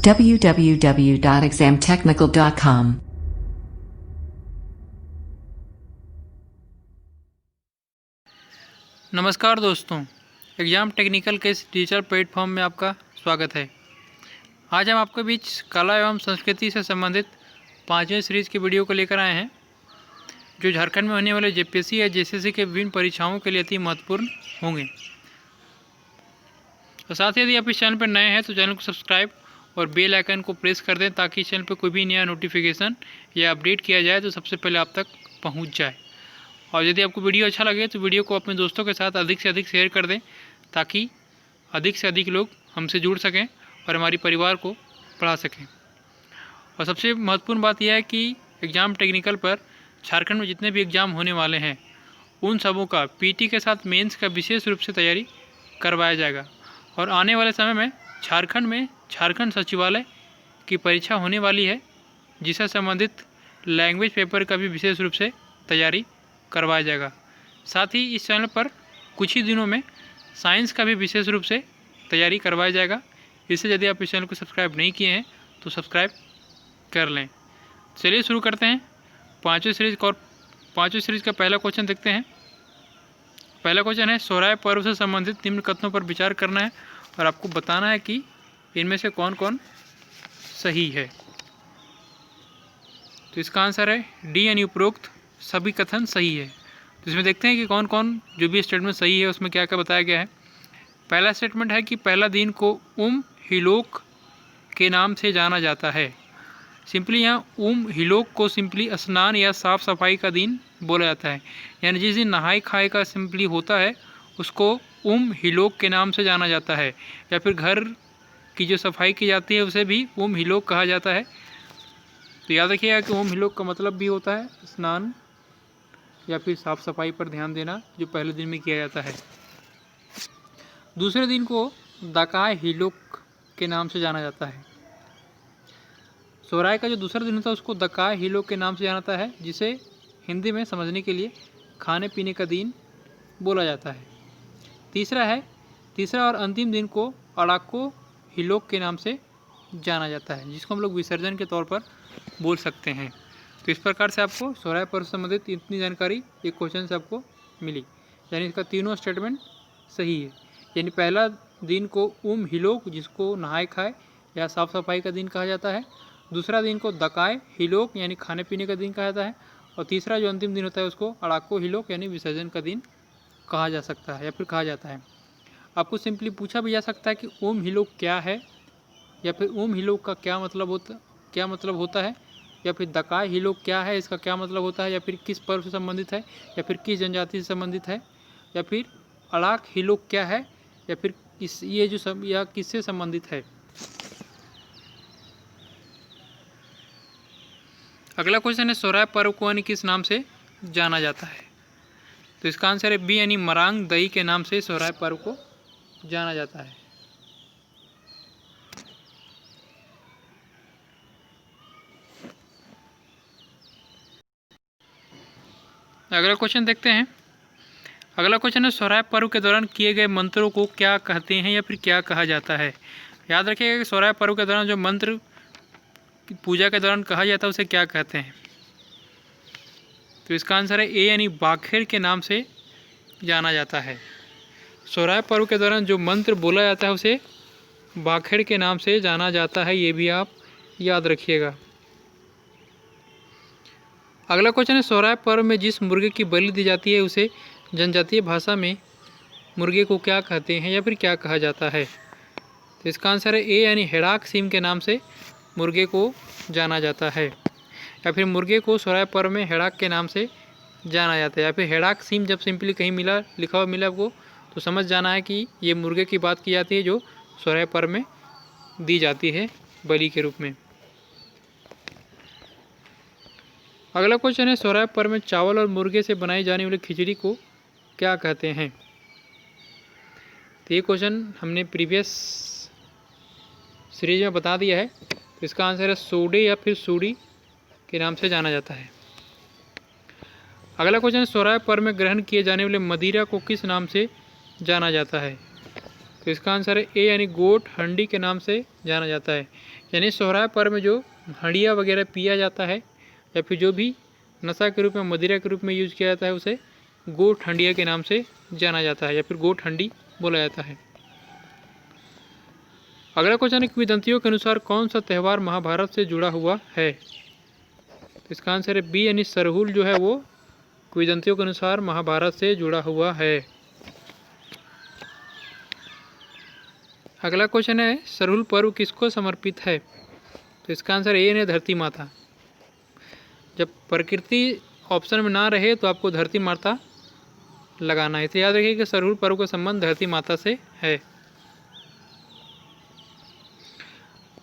www.examtechnical.com नमस्कार दोस्तों, exam technical के इस डिजिटल प्लेटफॉर्म में आपका स्वागत है। आज हम आपके बीच कला एवं संस्कृति से संबंधित 5वें सीरीज़ की वीडियो को लेकर आए हैं, जो झारखंड में होने वाले जेपीएससी या जेसीसी के विभिन्न परीक्षाओं के लिए अति महत्वपूर्ण होंगे। और साथ ही यदि आप इस चैनल पर नए हैं तो चैनल को सब्सक्राइब और बेल आइकन को प्रेस कर दें, ताकि इस चैनल पर कोई भी नया नोटिफिकेशन या अपडेट किया जाए तो सबसे पहले आप तक पहुँच जाए। और यदि आपको वीडियो अच्छा लगे तो वीडियो को अपने दोस्तों के साथ अधिक से अधिक शेयर कर दें, ताकि अधिक से अधिक लोग हमसे जुड़ सकें और हमारी परिवार को पढ़ा सकें। और सबसे महत्वपूर्ण बात यह है कि एग्ज़ाम टेक्निकल पर झारखंड में जितने भी एग्ज़ाम होने वाले हैं उन सबों का पीटी के साथ मेंस का विशेष रूप से तैयारी करवाया जाएगा। और आने वाले समय में झारखंड सचिवालय की परीक्षा होने वाली है, जिससे संबंधित लैंग्वेज पेपर का भी विशेष रूप से तैयारी करवाया जाएगा। साथ ही इस चैनल पर कुछ ही दिनों में साइंस का भी विशेष रूप से तैयारी करवाया जाएगा। इससे यदि आप इस चैनल को सब्सक्राइब नहीं किए हैं तो सब्सक्राइब कर लें। चलिए शुरू करते हैं 5वीं सीरीज़ और 5वीं सीरीज़ का पहला क्वेश्चन देखते हैं। पहला क्वेश्चन है, सोहराय पर्व से संबंधित निम्न कथनों पर विचार करना है और आपको बताना है कि इनमें से कौन कौन सही है। तो इसका आंसर है डी यानी उपरोक्त सभी कथन सही है। तो इसमें देखते हैं कि कौन कौन जो भी स्टेटमेंट सही है उसमें क्या क्या बताया गया है। पहला स्टेटमेंट है कि पहला दिन को हिलोक के नाम से जाना जाता है। सिंपली यहाँ हिलोक को सिंपली स्नान या साफ़ सफाई का दिन बोला जाता है, यानी जिस दिन नहाई खाए का सिंपली होता है उसको हिलोक के नाम से जाना जाता है। या फिर घर की जो सफाई की जाती है उसे भी हिलोक कहा जाता है। तो याद रखिएगा कि हिलोक का मतलब भी होता है स्नान या फिर साफ़ सफाई पर ध्यान देना, जो पहले दिन में किया जाता है। दूसरे दिन को दकाय हिलोक के नाम से जाना जाता है। सोहराय का जो दूसरा दिन होता है उसको दकाय हिलोक के नाम से जाना जाता है, जिसे हिंदी में समझने के लिए खाने पीने का दिन बोला जाता है। तीसरा और अंतिम दिन को अड़ाको हिलोक के नाम से जाना जाता है, जिसको हम लोग विसर्जन के तौर पर बोल सकते हैं। तो इस प्रकार से आपको सोहराय पर्व से संबंधित इतनी जानकारी एक क्वेश्चन से आपको मिली, यानी इसका तीनों स्टेटमेंट सही है। यानी पहला दिन को हिलोक, जिसको नहाए खाए या साफ़ सफाई का दिन कहा जाता है। दूसरा दिन को दकाय हिलोक यानी खाने पीने का दिन कहा जाता है। और तीसरा जो अंतिम दिन होता है उसको अड़ाको हिलोक यानी विसर्जन का दिन कहा जा सकता है या फिर कहा जाता है। आपको सिंपली पूछा भी जा सकता है कि हिलोक क्या है, या फिर हिलोक का क्या मतलब होता है, या फिर दकाय हिलोक क्या है, इसका क्या मतलब होता है, या फिर किस पर्व से संबंधित है, या फिर किस जनजाति से संबंधित है, या फिर अड़ाक हिलोक क्या है, या फिर किससे संबंधित है। अगला क्वेश्चन है, सोहराय पर्व को यानी किस नाम से जाना जाता है। तो इसका आंसर है बी यानी मरांग दई के नाम से सोहराय पर्व को जाना जाता है। अगला क्वेश्चन देखते हैं। अगला क्वेश्चन है, सोहराय पर्व के दौरान किए गए मंत्रों को क्या कहते हैं या फिर क्या कहा जाता है। याद रखिएगा कि सोहराय पर्व के दौरान जो मंत्र पूजा के दौरान कहा जाता है उसे क्या कहते हैं। तो इसका आंसर है ए यानी बाखेड़ के नाम से जाना जाता है। सोहराय पर्व के दौरान जो मंत्र बोला जाता है उसे बाखेड़ के नाम से जाना जाता है, ये भी आप याद रखिएगा। अगला क्वेश्चन है, सोहराय पर्व में जिस मुर्गे की बलि दी जाती है उसे जनजातीय भाषा में मुर्गे को क्या कहते हैं या फिर क्या कहा जाता है। तो इसका आंसर है ए यानी हेड़ाक सीम के नाम से मुर्गे को जाना जाता है, या फिर मुर्गे को सोहराय पर्व में हेड़ाक के नाम से जाना जाता है। या फिर हेड़ाक सीम जब सिंपली कहीं लिखा हुआ मिला आपको तो समझ जाना है कि ये मुर्गे की बात की जाती है जो सोहराय पर्व में दी जाती है बलि के रूप में। अगला क्वेश्चन है, सोहराय पर्व में चावल और मुर्गे से बनाई जाने वाली खिचड़ी को क्या कहते हैं। तो ये क्वेश्चन हमने प्रीवियस सीरीज में बता दिया है। तो इसका आंसर है सोडे या फिर सूड़ी के नाम से जाना जाता है। अगला क्वेश्चन है, सोहराय पर्व में ग्रहण किए जाने वाले मदिरा को किस नाम से जाना जाता है। तो इसका आंसर है ए यानी गोट हंडी के नाम से जाना जाता है। यानी सोहराय पर्व में जो हंडिया वगैरह पिया जाता है या फिर जो भी नशा के रूप में मदिरा के रूप में यूज़ किया जाता है उसे गोट हंडिया के नाम से जाना जाता है या फिर गोट हंडी बोला जाता है। अगला क्वेश्चन है किंवदंतियों के अनुसार कौन सा त्यौहार महाभारत से जुड़ा हुआ है। तो इसका आंसर है बी यानी सरहुल जो है वो किंवदंतियों के अनुसार महाभारत से जुड़ा हुआ है। अगला क्वेश्चन है सरहुल पर्व किसको समर्पित है। तो इसका आंसर ए यानी धरती माता। जब प्रकृति ऑप्शन में ना रहे तो आपको धरती माता लगाना है। तो याद रखिए कि सरहुल पर्व का संबंध धरती माता से है।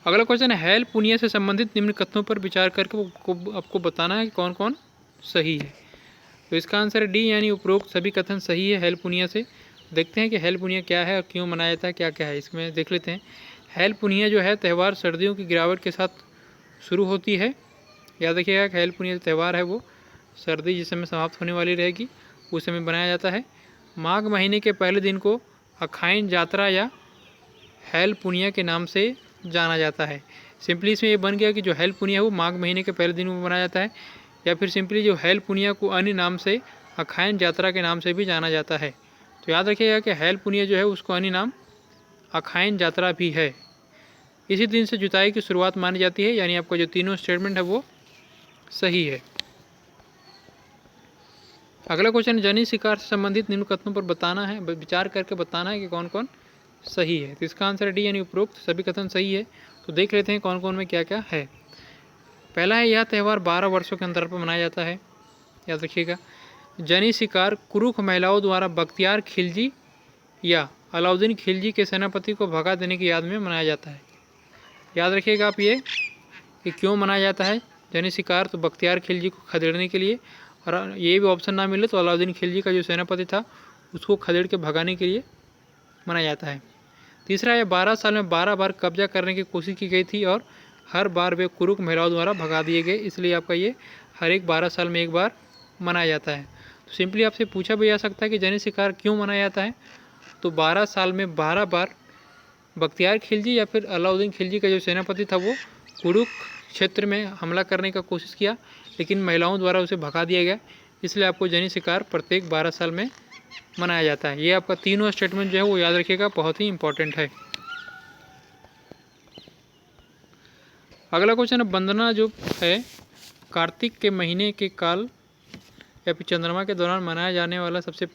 अगला क्वेश्चन है हैल पुनिया से संबंधित निम्न कथनों पर विचार करके आपको बताना है कि कौन कौन सही है। तो इसका आंसर है डी यानी उपरोक्त सभी कथन सही है हैल पुनिया से। देखते हैं कि हैल पुनिया क्या है और क्यों मनाया जाता है, क्या क्या है इसमें देख लेते हैं। हैल पुनिया जो है त्यौहार सर्दियों की गिरावट के साथ शुरू होती है। याद रखिएगा कि हैल पुनिया जो त्यौहार है वो सर्दी जिस समय समाप्त होने वाली रहेगी उस समय बनाया जाता है। माघ महीने के पहले दिन को अखाइन यात्रा या हैल पुनिया के नाम से जाना जाता है। सिंपली इसमें ये बन गया कि जो हैल पुनिया है वो माघ महीने के पहले दिन में मनाया जाता है, या फिर सिंपली जो हैल पुनिया को अन्य नाम से अखाइन यात्रा के नाम से भी जाना जाता है। तो याद रखिएगा कि हैल पुनिया जो है उसको अन्य नाम अखाइन यात्रा भी है। इसी दिन से जुताई की शुरुआत मानी जाती है, यानी आपका जो तीनों स्टेटमेंट है वो सही है। अगला क्वेश्चन जनी शिकार से संबंधित निम्न कथनों पर बताना है, विचार करके बताना है कि कौन कौन सही है। तो इसका आंसर डी यानी उपरोक्त सभी कथन सही है। तो देख लेते हैं कौन कौन में क्या क्या है। पहला है यह त्यौहार 12 वर्षों के अंतर पर मनाया जाता है। याद रखिएगा जनी शिकार कुरुख महिलाओं द्वारा बख्तियार खिलजी या अलाउद्दीन खिलजी के सेनापति को भगा देने की याद में मनाया जाता है। याद रखिएगा आप ये कि क्यों मनाया जाता है जनी शिकार। तो बख्तियार खिलजी को खदेड़ने के लिए, और ये भी ऑप्शन ना मिले तो अलाउद्दीन खिलजी का जो सेनापति था उसको खदेड़ के भगाने के लिए मनाया जाता है। तीसरा है 12 साल में 12 बार कब्जा करने की कोशिश की गई थी और हर बार वे कुरुक महिलाओं द्वारा भगा दिए गए, इसलिए आपका ये हर एक 12 साल में एक बार मनाया जाता है। तो सिंपली आपसे पूछा भी जा सकता है कि जनी शिकार क्यों मनाया जाता है। तो 12 साल में 12 बार बख्तियार खिलजी या फिर अलाउद्दीन खिलजी का जो सेनापति था वो कुरुक क्षेत्र में हमला करने का कोशिश किया, लेकिन महिलाओं द्वारा उसे भगा दिया गया, इसलिए आपको जनी शिकार प्रत्येक 12 साल में मनाया जाता है। ये आपका तीनों स्टेटमेंट जो है वो याद रखिएगा, बहुत ही इंपॉर्टेंट है। अगला क्वेश्चन है वंदना जो है कार्तिक के महीने के काल या फिर चंद्रमा के दौरान मनाया जाने वाला सबसे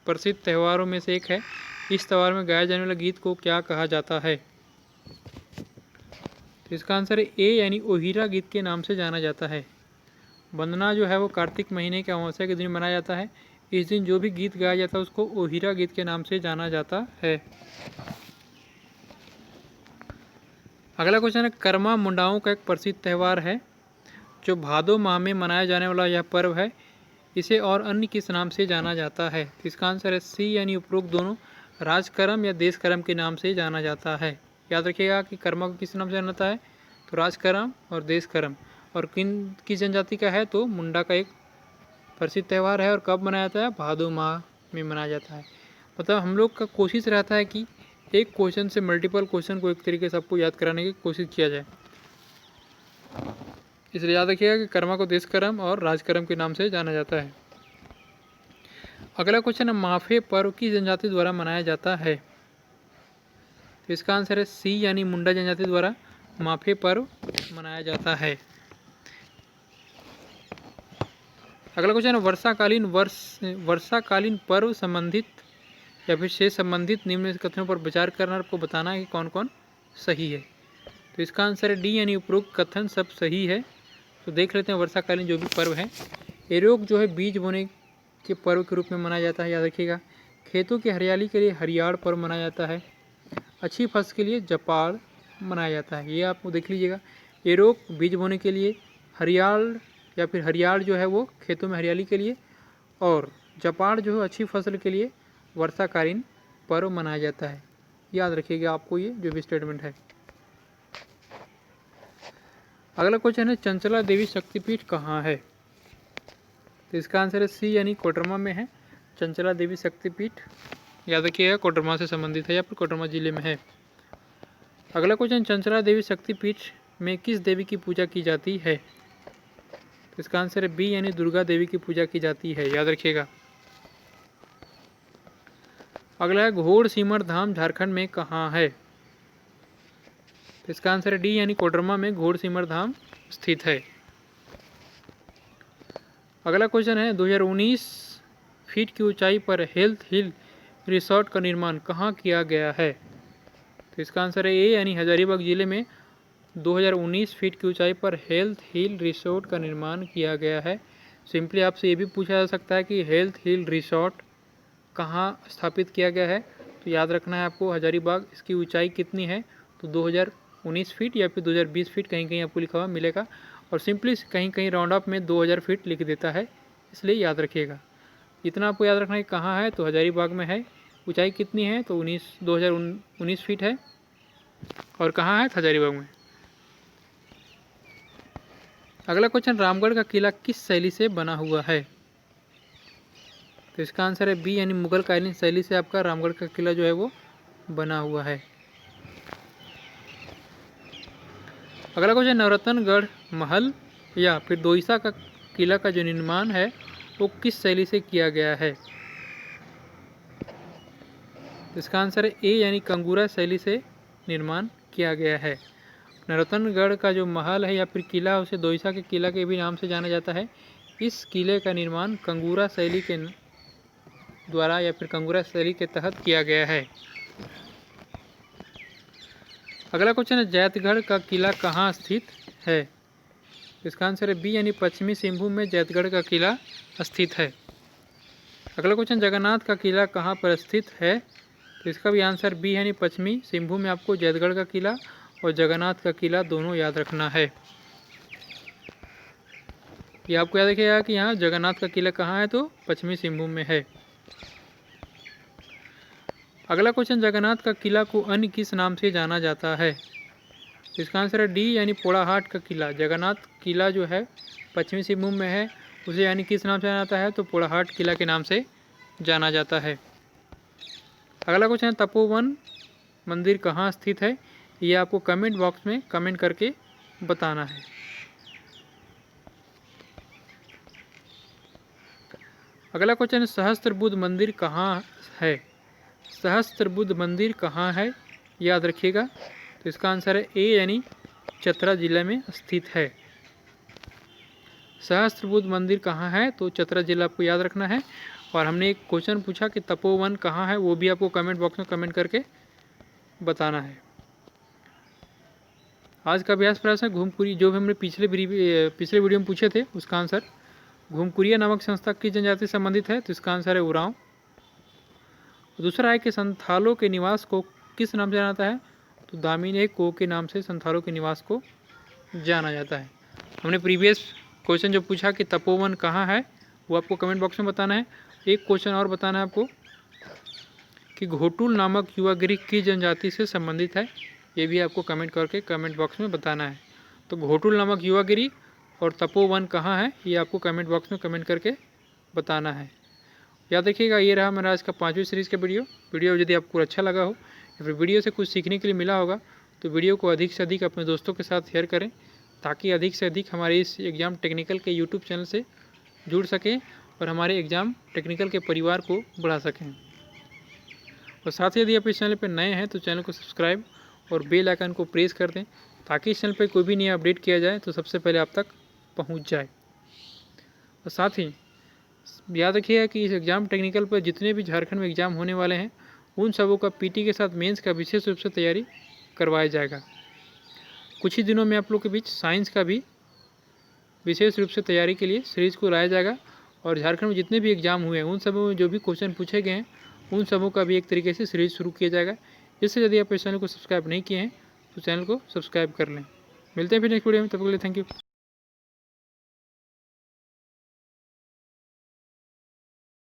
प्रसिद्ध त्योहारों में से एक है। इस त्यौहार में गाया जाने वाला गीत को क्या कहा जाता है। तो इसका आंसर है ए यानी ओहिरा गीत के नाम से जाना जाता है। वंदना जो है वो कार्तिक महीने के अमावस्या के दिन मनाया जाता है। इस दिन जो भी गीत गाया जाता है उसको ओहिरा गीत के नाम से जाना जाता है। अगला क्वेश्चन है कर्मा मुंडाओं का एक प्रसिद्ध त्यौहार है जो भादो माह में मनाया जाने वाला यह पर्व है, इसे और अन्य किस नाम से जाना जाता है। तो इसका आंसर है सी यानी उपरोक्त दोनों राजकर्म या देशकर्म के नाम से जाना जाता है। याद रखिएगा कि कर्मा को किस नाम से जाना जाता है, तो राजकर्म और देशकर्म। और किन किस जनजाति का है, तो मुंडा का एक प्रसिद्ध त्यौहार है और कब मनाया जाता है, भादो माह में मनाया जाता है। मतलब हम लोग का कोशिश रहता है कि एक क्वेश्चन से मल्टीपल क्वेश्चन को एक तरीके से आपको याद कराने की कोशिश किया जाए, इसलिए याद रखिएगा कि कर्मा को देशकर्म और राजकर्म के नाम से जाना जाता है। अगला क्वेश्चन है माफे पर्व किस जनजाति द्वारा मनाया जाता है। तो इसका आंसर है सी यानी मुंडा जनजाति द्वारा माफे पर्व मनाया जाता है। अगला क्वेश्चन है वर्षाकालीन पर्व संबंधित या फिर से संबंधित निम्न कथनों पर विचार करना, आपको बताना है कि कौन कौन सही है। तो इसका आंसर है डी यानी उपरोक्त कथन सब सही है। तो देख लेते हैं वर्षाकालीन जो भी पर्व है। एरोग जो है बीज बोने के पर्व के रूप में मनाया जाता है। याद रखिएगा खेतों की हरियाली के लिए हरियाड़ पर्व मनाया जाता है। अच्छी फसल के लिए जपाड़ मनाया जाता है। ये आपको देख लीजिएगा, एरोग बीज बोने के लिए, हरियाड़ या फिर हरियाड़ जो है वो खेतों में हरियाली के लिए, और जपाड़ जो है अच्छी फसल के लिए वर्षाकालीन पर्व मनाया जाता है। याद रखिएगा आपको ये जो भी स्टेटमेंट है। अगला क्वेश्चन है चंचला देवी शक्तिपीठ कहाँ है। तो इसका आंसर है सी यानी कोडरमा में है चंचला देवी शक्तिपीठ। याद रखिएगा कोडरमा से संबंधित है या फिर कोडरमा जिले में है। अगला क्वेश्चन, चंचला देवी शक्तिपीठ में किस देवी की पूजा की जाती है? तो इसका आंसर है बी यानी दुर्गा देवी की पूजा की जाती है, याद रखिएगा। अगला है घोड़ सिमर धाम झारखंड में कहाँ है? तो इसका आंसर है डी यानी कोडरमा में घोड़ सिमर धाम स्थित है। अगला क्वेश्चन है 2019 फीट की ऊंचाई पर हेल्थ हिल रिसोर्ट का निर्माण कहाँ किया गया है? तो इसका आंसर है ए यानी हजारीबाग जिले में 2019 फीट की ऊंचाई पर हेल्थ हिल रिसोर्ट का निर्माण किया गया है। सिंपली आपसे ये भी पूछा जा सकता है कि हेल्थ हिल रिसोर्ट कहाँ स्थापित किया गया है, तो याद रखना है आपको हजारीबाग। इसकी ऊंचाई कितनी है? तो 2019 फीट या फिर 2020 फीट कहीं कहीं आपको लिखा हुआ मिलेगा, और सिंपली कहीं कहीं राउंड ऑफ में 2000 फीट लिख देता है, इसलिए याद रखिएगा। इतना आपको याद रखना है कहाँ है, तो हजारीबाग में है। ऊंचाई कितनी है? तो 2019 फीट है, और कहाँ है? हजारीबाग में। अगला क्वेश्चन, रामगढ़ का किला किस शैली से बना हुआ है? तो इसका आंसर है बी यानी मुगल कालीन शैली से आपका रामगढ़ का किला जो है वो बना हुआ है। अगला क्वेश्चन, नवरत्नगढ़ महल या फिर दोईसा का किला का जो निर्माण है वो किस शैली से किया गया है? तो इसका आंसर है ए यानी कंगूरा शैली से निर्माण किया गया है। नवरत्नगढ़ का जो महल है या फिर किला, उसे दोईसा के किला के भी नाम से जाना जाता है। इस किले का निर्माण कंगूरा शैली के द्वारा या फिर कंगूरा शैली के तहत किया गया है। अगला क्वेश्चन है, जैतगढ़ का किला कहाँ स्थित है? इसका आंसर है बी यानी पश्चिमी सिंहभूम में जैतगढ़ का किला स्थित है। अगला क्वेश्चन, जगन्नाथ का किला कहाँ पर स्थित है? तो इसका भी आंसर बी यानी पश्चिमी सिंहभूम में आपको जैतगढ़ का किला और जगन्नाथ का किला दोनों याद रखना है। ये आपको याद रखिएगा कि यहाँ जगन्नाथ का किला कहाँ है, तो पश्चिमी सिंहभूम में है। अगला क्वेश्चन, जगन्नाथ का किला को अन्य किस नाम से जाना जाता है? इसका आंसर है डी यानी पोड़ाहाट का किला। जगन्नाथ किला जो है पश्चिमी सिंहभूम में है, उसे यानी किस नाम से जाना जाता है? तो पोड़ाहाट किला के नाम से जाना जाता है। अगला क्वेश्चन, तपोवन मंदिर कहाँ स्थित है? ये आपको कमेंट बॉक्स में कमेंट करके बताना है। अगला क्वेश्चन, सहस्त्र बुद्ध मंदिर कहाँ है? सहस्त्र बुद्ध मंदिर कहाँ है, याद रखिएगा। तो इसका आंसर है ए यानी चतरा जिला में स्थित है। सहस्त्र बुद्ध मंदिर कहाँ है? तो चतरा जिला आपको याद रखना है। और हमने एक क्वेश्चन पूछा कि तपोवन कहाँ है, वो भी आपको कमेंट बॉक्स में कमेंट करके बताना है। आज का अभ्यास प्रश्न है घूमकुरी, जो भी हमने पिछले वीडियो में पूछे थे उसका आंसर। घूमकुरिया नामक संस्था किस जनजाति से संबंधित है? तो इसका आंसर है उरांव। दूसरा है कि संथालों के निवास को किस नाम से जाना जाता है? तो दामिनी को के नाम से संथालों के निवास को जाना जाता है। हमने प्रीवियस क्वेश्चन जो पूछा कि तपोवन कहाँ है, वो आपको कमेंट बॉक्स में बताना है। एक क्वेश्चन और बताना है आपको कि घोटुल नामक युवागिरी किस जनजाति से संबंधित है, ये भी आपको कमेंट करके कमेंट बॉक्स में बताना है। तो घोटुल नामक युवागिरी और तपोवन कहाँ है, ये आपको कमेंट बॉक्स में कमेंट करके बताना है। याद रखिएगा, ये रहा मेरा आज का 5वीं सीरीज़ का वीडियो यदि आपको अच्छा लगा हो या फिर वीडियो से कुछ सीखने के लिए मिला होगा, तो वीडियो को अधिक से अधिक अपने दोस्तों के साथ शेयर करें, ताकि अधिक से अधिक हमारे इस एग्ज़ाम टेक्निकल के यूट्यूब चैनल से जुड़ सकें और हमारे एग्ज़ाम टेक्निकल के परिवार को बढ़ा सकें। और साथ ही यदि आप इस चैनल पर नए हैं तो चैनल को सब्सक्राइब और बेल आइकन को प्रेस कर दें, ताकि इस चैनल पर कोई भी नया अपडेट किया जाए तो सबसे पहले आप तक पहुंच जाए। और साथ ही याद रखिएगा कि इस एग्ज़ाम टेक्निकल पर जितने भी झारखंड में एग्ज़ाम होने वाले हैं, उन सबों का पीटी के साथ मेंस का विशेष रूप से तैयारी करवाया जाएगा। कुछ ही दिनों में आप लोग के बीच साइंस का भी विशेष रूप से तैयारी के लिए सीरीज़ को लाया जाएगा। और झारखंड में जितने भी एग्ज़ाम हुए हैं उन सबों में जो भी क्वेश्चन पूछे गए हैं, उन सबों का भी एक तरीके से सीरीज़ शुरू किया जाएगा। इससे यदि आप इस चैनल को सब्सक्राइब नहीं किए हैं तो चैनल को सब्सक्राइब कर लें। मिलते हैं फिर नेक्स्ट वीडियो में, तब तक के लिए थैंक यू।